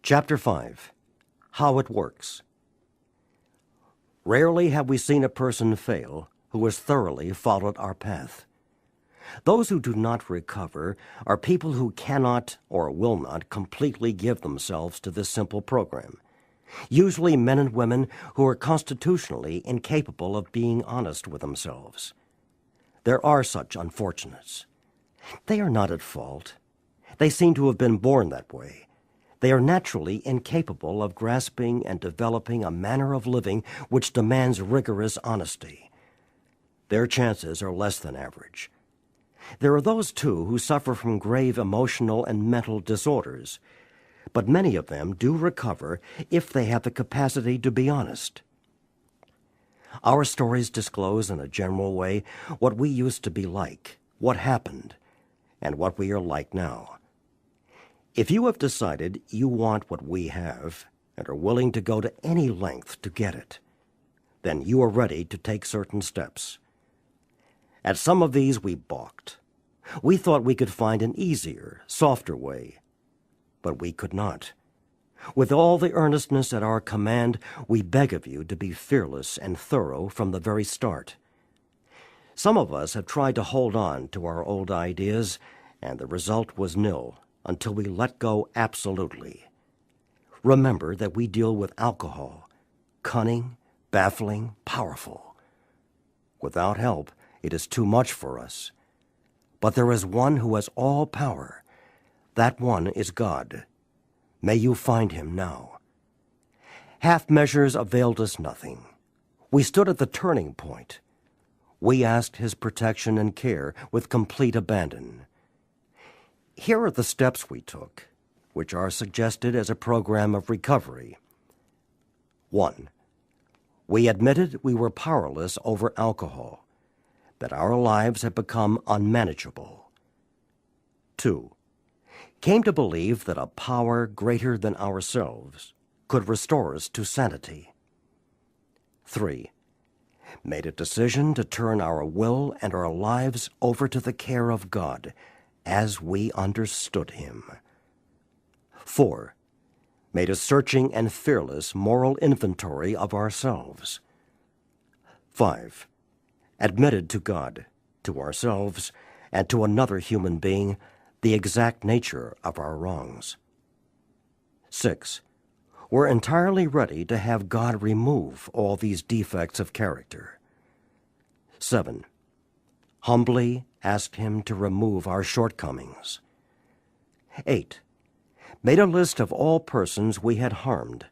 Chapter 5. How it Works. Rarely have we seen a person fail who has thoroughly followed our path. Those who do not recover are people who cannot or will not completely give themselves to this simple program. Usually men and women who are constitutionally incapable of being honest with themselves. There are such unfortunates. They are not at fault. They seem to have been born that way. They are naturally incapable of grasping and developing a manner of living which demands rigorous honesty. Their chances are less than average. There are those, too, who suffer from grave emotional and mental disorders, but many of them do recover if they have the capacity to be honest. Our stories disclose in a general way what we used to be like, what happened, and what we are like now. If you have decided you want what we have and are willing to go to any length to get it, then you are ready to take certain steps. At some of these we balked. We thought we could find an easier, softer way, but we could not. With all the earnestness at our command, we beg of you to be fearless and thorough from the very start. Some of us have tried to hold on to our old ideas, and the result was nil until we let go absolutely. Remember that we deal with alcohol, cunning, baffling, powerful. Without help, it is too much for us. But there is one who has all power. That one is God. May you find him now. Half measures availed us nothing. We stood at the turning point. We asked his protection and care with complete abandon. Here are the steps we took, which are suggested as a program of recovery. 1. We admitted we were powerless over alcohol, that our lives had become unmanageable. 2. Came to believe that a power greater than ourselves could restore us to sanity. 3. Made a decision to turn our will and our lives over to the care of God, as we understood him. 4. Made a searching and fearless moral inventory of ourselves. 5. Admitted to God, to ourselves, and to another human being the exact nature of our wrongs. 6. We're entirely ready to have God remove all these defects of character. 7. Humbly asked him to remove our shortcomings. 8. Made a list of all persons we had harmed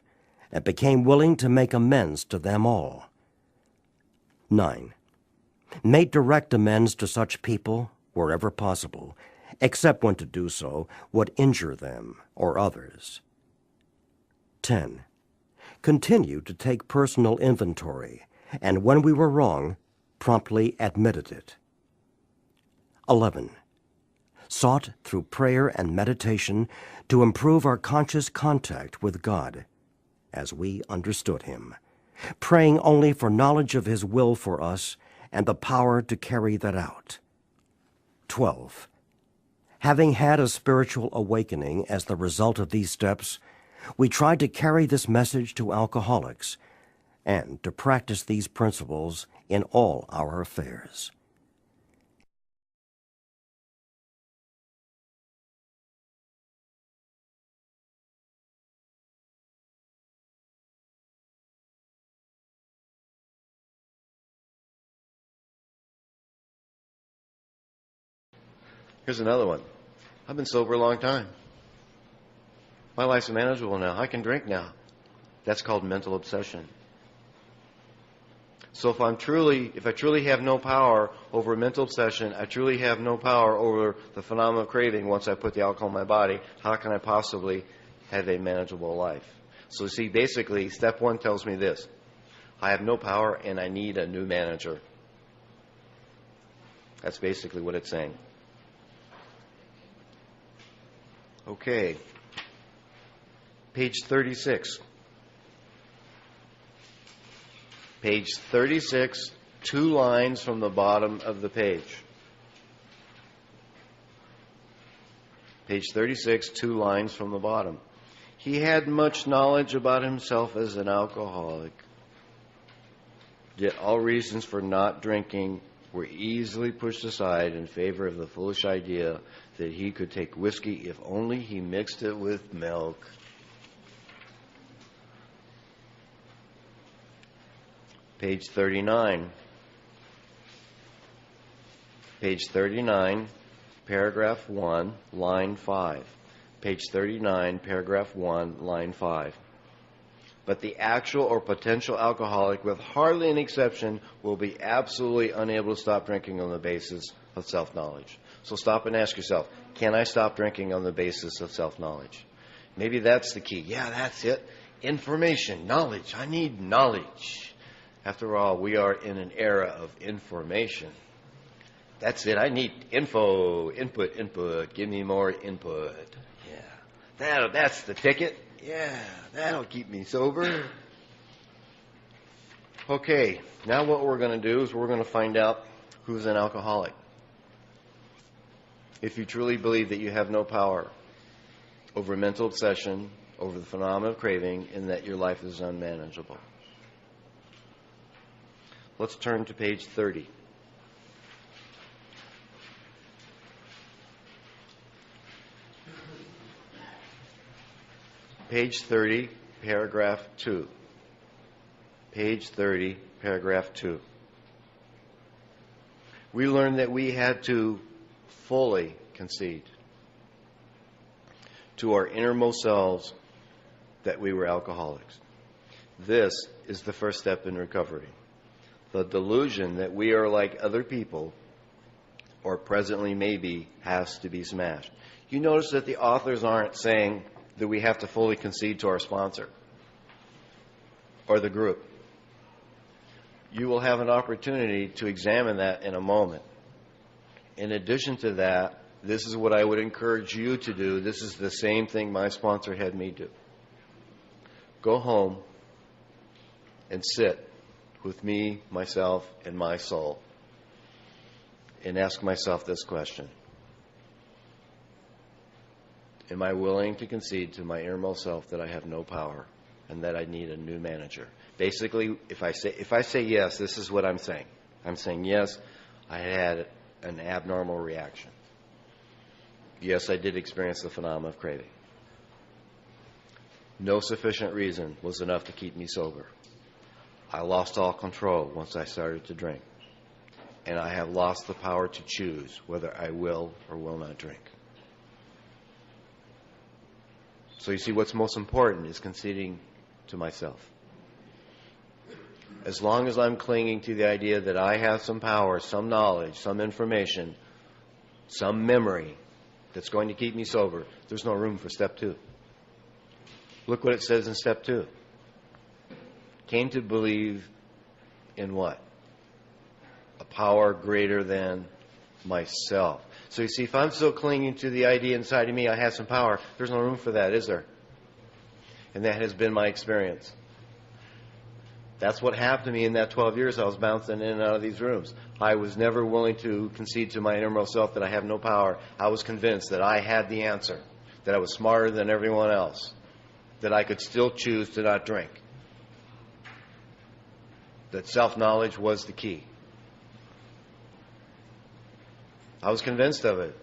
and became willing to make amends to them all. 9. Made direct amends to such people wherever possible, except when to do so would injure them or others. 10. Continued to take personal inventory, and when we were wrong, promptly admitted it. 11. Sought through prayer and meditation to improve our conscious contact with God, as we understood him, praying only for knowledge of his will for us and the power to carry that out. 12. Having had a spiritual awakening as the result of these steps, we tried to carry this message to alcoholics and to practice these principles in all our affairs. Here's another one. I've been sober a long time. My life's manageable now. I can drink now. That's called mental obsession. So if I truly have no power over a mental obsession, I truly have no power over the phenomenon of craving once I put the alcohol in my body, how can I possibly have a manageable life? So see, basically, step 1 tells me this. I have no power and I need a new manager. That's basically what it's saying. Okay. Page 36. Page 36, 2 lines from the bottom of the page. Page 36, 2 lines from the bottom. He had much knowledge about himself as an alcoholic. Yet all reasons for not drinking were easily pushed aside in favor of the foolish idea that he could take whiskey if only he mixed it with milk. Page 39. Page 39, paragraph 1, line 5. Page 39, paragraph 1, line 5. But the actual or potential alcoholic, with hardly an exception, will be absolutely unable to stop drinking on the basis of self-knowledge. So stop and ask yourself, can I stop drinking on the basis of self-knowledge? Maybe that's the key. Yeah, that's it. Information, knowledge. I need knowledge. After all, we are in an era of information. That's it. I need info, input. Give me more input. Yeah, that's the ticket. Yeah, that'll keep me sober. Okay, now what we're going to do is we're going to find out who's an alcoholic. If you truly believe that you have no power over mental obsession, over the phenomenon of craving, and that your life is unmanageable. Let's turn to page 30. Page 30, paragraph 2. Page 30, paragraph 2. We learned that we had to fully concede to our innermost selves that we were alcoholics. This is the first step in recovery. The delusion that we are like other people, or presently maybe, has to be smashed. You notice that the authors aren't saying that we have to fully concede to our sponsor or the group. You will have an opportunity to examine that in a moment. In addition to that, this is what I would encourage you to do. This is the same thing my sponsor had me do. Go home and sit with me, myself, and my soul and ask myself this question. Am I willing to concede to my innermost self that I have no power and that I need a new manager? Basically, if I say yes, this is what I'm saying. I'm saying yes, I had an abnormal reaction. Yes, I did experience the phenomenon of craving. No sufficient reason was enough to keep me sober. I lost all control once I started to drink. And I have lost the power to choose whether I will or will not drink. So you see, what's most important is conceding to myself. As long as I'm clinging to the idea that I have some power, some knowledge, some information, some memory that's going to keep me sober, there's no room for step 2. Look what it says in step 2. Came to believe in what? A power greater than myself. So you see, if I'm still clinging to the idea inside of me, I have some power, there's no room for that, is there? And that has been my experience. That's what happened to me in that 12 years I was bouncing in and out of these rooms. I was never willing to concede to my innermost self that I have no power. I was convinced that I had the answer, that I was smarter than everyone else, that I could still choose to not drink, that self-knowledge was the key. I was convinced of it.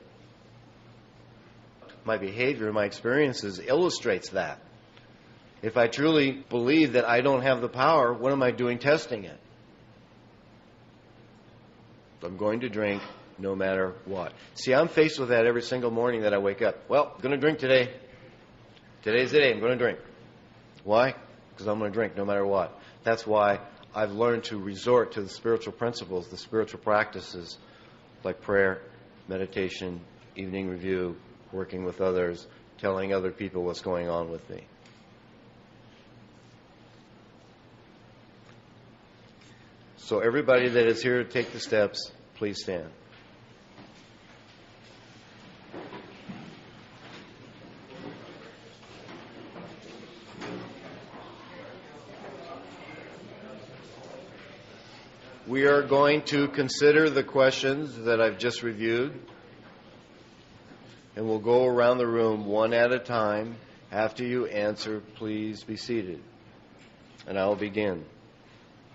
My behavior, my experiences illustrates that. If I truly believe that I don't have the power, what am I doing testing it? I'm going to drink no matter what. See, I'm faced with that every single morning that I wake up. Well, I'm going to drink today. Today's the day. I'm going to drink. Why? Because I'm going to drink no matter what. That's why I've learned to resort to the spiritual principles, the spiritual practices like prayer, meditation, evening review, working with others, telling other people what's going on with me. So everybody that is here to take the steps, please stand. We are going to consider the questions that I've just reviewed, and we'll go around the room one at a time, After you answer, please be seated. And I will begin.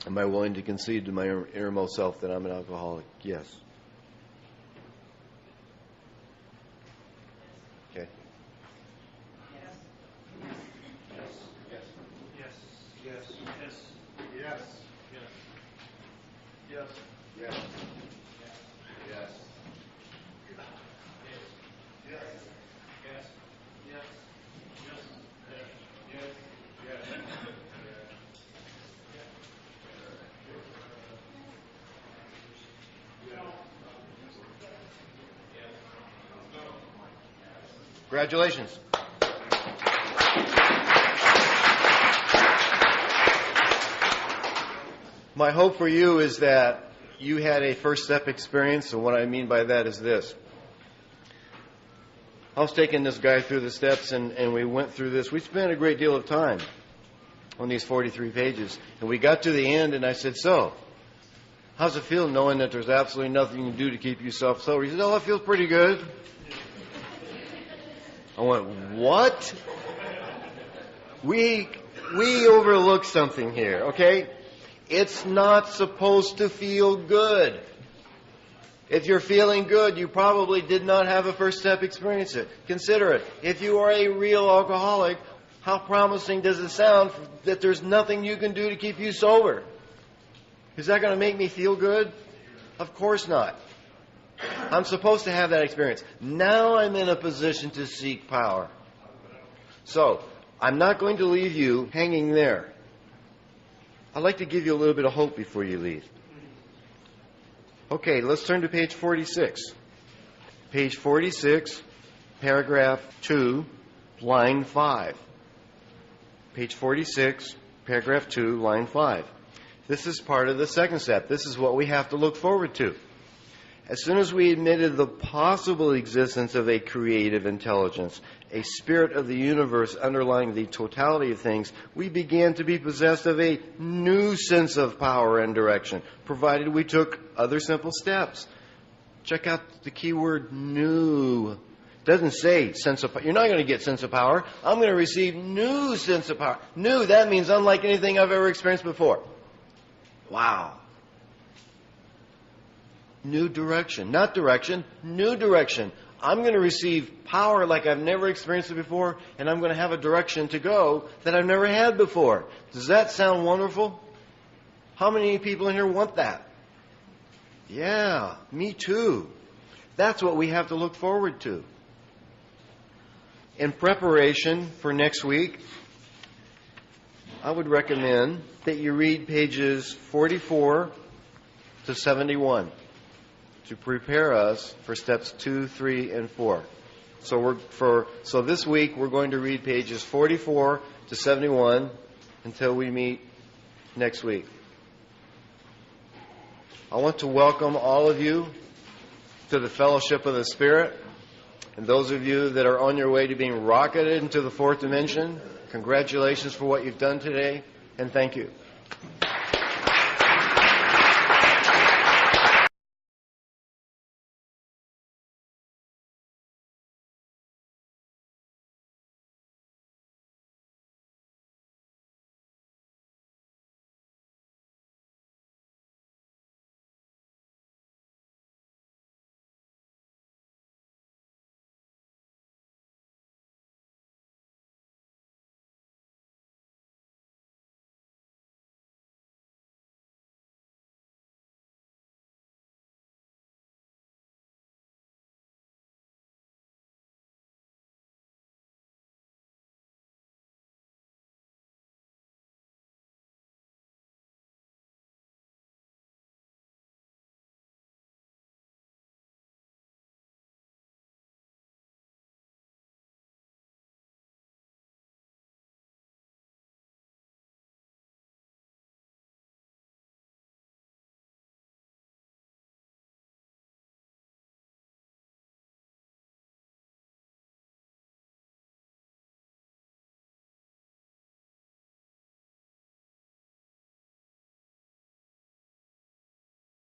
Am I willing to concede to my innermost self that I'm an alcoholic? Yes. Okay. Congratulations. My hope for you is that you had a first step experience, and what I mean by that is this. I was taking this guy through the steps, and we went through this. We spent a great deal of time on these 43 pages, and we got to the end, and I said, so, how's it feel knowing that there's absolutely nothing you can do to keep yourself sober? He said, oh, it feels pretty good. I went, what? We overlooked something here, okay? It's not supposed to feel good. If you're feeling good, you probably did not have a first step experience. Consider it. If you are a real alcoholic, how promising does it sound that there's nothing you can do to keep you sober? Is that going to make me feel good? Of course not. I'm supposed to have that experience. Now I'm in a position to seek power. So, I'm not going to leave you hanging there. I'd like to give you a little bit of hope before you leave. Okay, let's turn to page 46. Page 46, paragraph 2, line 5. Page 46, paragraph 2, line 5. This is part of the second step. This is what we have to look forward to. As soon as we admitted the possible existence of a creative intelligence, a spirit of the universe underlying the totality of things, we began to be possessed of a new sense of power and direction, provided we took other simple steps. Check out the key word, new. It doesn't say sense of power. You're not going to get sense of power. I'm going to receive new sense of power. New, that means unlike anything I've ever experienced before. Wow. New direction. Not direction, new direction. I'm going to receive power like I've never experienced it before, and I'm going to have a direction to go that I've never had before. Does that sound wonderful? How many people in here want that? Yeah, me too. That's what we have to look forward to. In preparation for next week, I would recommend that you read pages 44 to 71. To prepare us for steps 2, 3, and 4. So this week we're going to read pages 44 to 71 until we meet next week. I want to welcome all of you to the fellowship of the Spirit, and those of you that are on your way to being rocketed into the fourth dimension. Congratulations for what you've done today, and thank you.